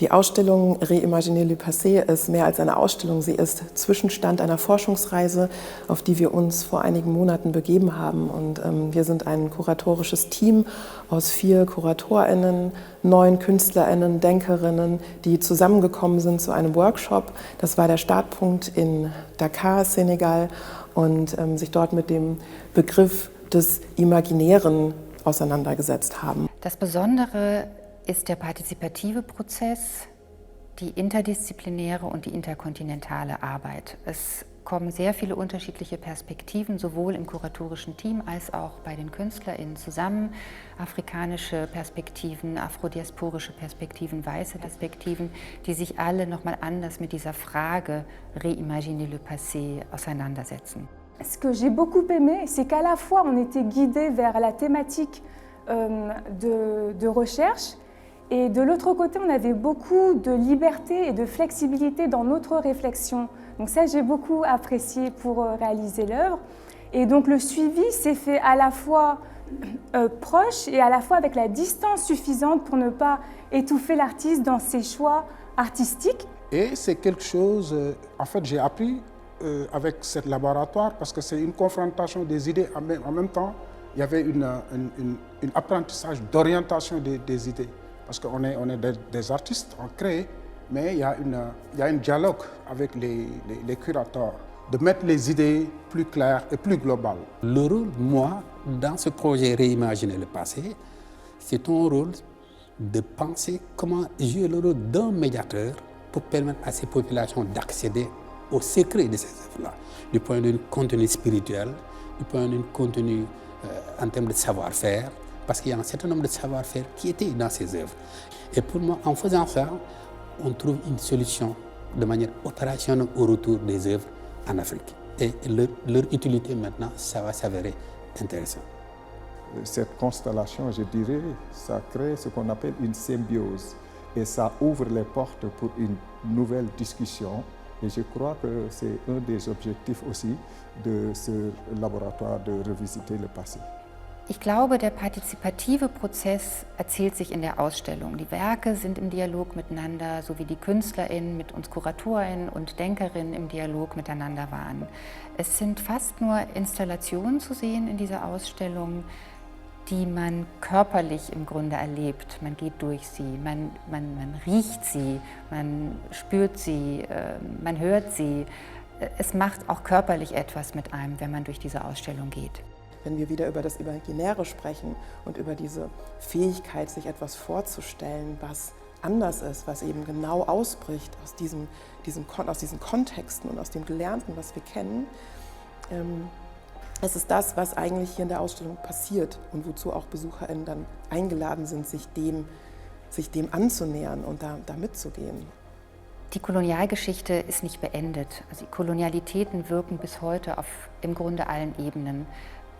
Die Ausstellung Réimaginer le Passé ist mehr als eine Ausstellung. Sie ist Zwischenstand einer Forschungsreise, auf die wir uns vor einigen Monaten begeben haben. Und wir sind ein kuratorisches Team aus 4 KuratorInnen, 9 KünstlerInnen, Denkerinnen, die zusammengekommen sind zu einem Workshop. Das war der Startpunkt in Dakar, Senegal, und sich dort mit dem Begriff des Imaginären auseinandergesetzt haben. Das Besondere ist der partizipative Prozess, die interdisziplinäre und die interkontinentale Arbeit. Es kommen sehr viele unterschiedliche Perspektiven, sowohl im kuratorischen Team als auch bei den KünstlerInnen zusammen. Afrikanische Perspektiven, afrodiasporische Perspektiven, weiße Perspektiven, die sich alle nochmal anders mit dieser Frage Réimaginer le Passé auseinandersetzen. Ce que j'ai beaucoup aimé, c'est qu'à la fois on était guidé vers la thématique de recherche, et de l'autre côté, on avait beaucoup de liberté et de flexibilité dans notre réflexion. Donc ça, j'ai beaucoup apprécié pour réaliser l'œuvre. Et donc le suivi s'est fait à la fois proche et à la fois avec la distance suffisante pour ne pas étouffer l'artiste dans ses choix artistiques. Et c'est quelque chose, en fait, j'ai appris avec ce laboratoire parce que c'est une confrontation des idées en même temps. Il y avait un apprentissage d'orientation des idées. Parce qu'on est des artistes, on crée, mais il y a un dialogue avec les curateurs, de mettre les idées plus claires et plus globales. Le rôle, moi, dans ce projet Réimaginer le passé, c'est un rôle de penser comment jouer le rôle d'un médiateur pour permettre à ces populations d'accéder au secret de ces œuvres-là, du point de vue contenu spirituel, du point de vue contenu en termes de savoir-faire, parce qu'il y a un certain nombre de savoir-faire qui étaient dans ces œuvres. Et pour moi, en faisant ça, on trouve une solution de manière opérationnelle au retour des œuvres en Afrique. Et leur utilité maintenant, ça va s'avérer intéressant. Cette constellation, je dirais, ça crée ce qu'on appelle une symbiose. Et ça ouvre les portes pour une nouvelle discussion. Et je crois que c'est un des objectifs aussi de ce laboratoire de revisiter le passé. Ich glaube, der partizipative Prozess erzählt sich in der Ausstellung. Die Werke sind im Dialog miteinander, so wie die KünstlerInnen mit uns KuratorInnen und DenkerInnen im Dialog miteinander waren. Es sind fast nur Installationen zu sehen in dieser Ausstellung, die man körperlich im Grunde erlebt. Man geht durch sie, man riecht sie, man spürt sie, man hört sie. Es macht auch körperlich etwas mit einem, wenn man durch diese Ausstellung geht. Wenn wir wieder über das Imaginäre sprechen und über diese Fähigkeit, sich etwas vorzustellen, was anders ist, was eben genau ausbricht aus diesen Kontexten und aus dem Gelernten, was wir kennen, es ist das, was eigentlich hier in der Ausstellung passiert und wozu auch BesucherInnen dann eingeladen sind, sich dem anzunähern und da mitzugehen. Die Kolonialgeschichte ist nicht beendet. Also die Kolonialitäten wirken bis heute auf im Grunde allen Ebenen.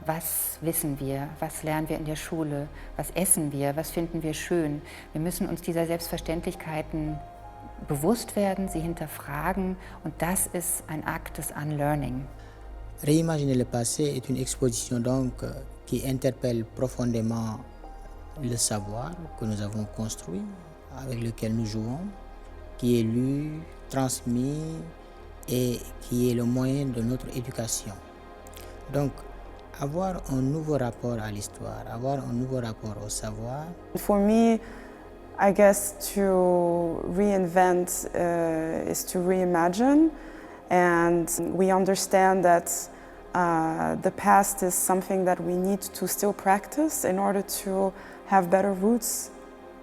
Was wissen wir? Was lernen wir in der Schule? Was essen wir? Was finden wir schön? Wir müssen uns dieser Selbstverständlichkeiten bewusst werden, sie hinterfragen, und das ist ein Akt des Unlearning. Réimaginer le passé est une exposition donc qui interpelle profondément le savoir que nous avons construit, avec lequel nous jouons, qui est lu, transmis et qui est le moyen de notre éducation. Donc, avoir un nouveau rapport à l'histoire, avoir un nouveau rapport au savoir. For me, I guess to reinvent is to reimagine, and we understand that the past is something that we need to still practice in order to have better roots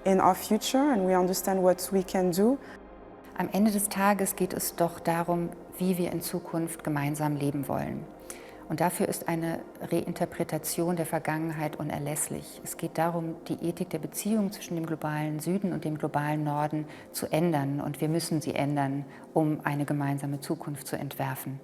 in our future, and we understand what we can do. Am Ende des Tages geht es doch darum, wie wir in Zukunft gemeinsam leben wollen. Und dafür ist eine Reinterpretation der Vergangenheit unerlässlich. Es geht darum, die Ethik der Beziehung zwischen dem globalen Süden und dem globalen Norden zu ändern. Und wir müssen sie ändern, um eine gemeinsame Zukunft zu entwerfen.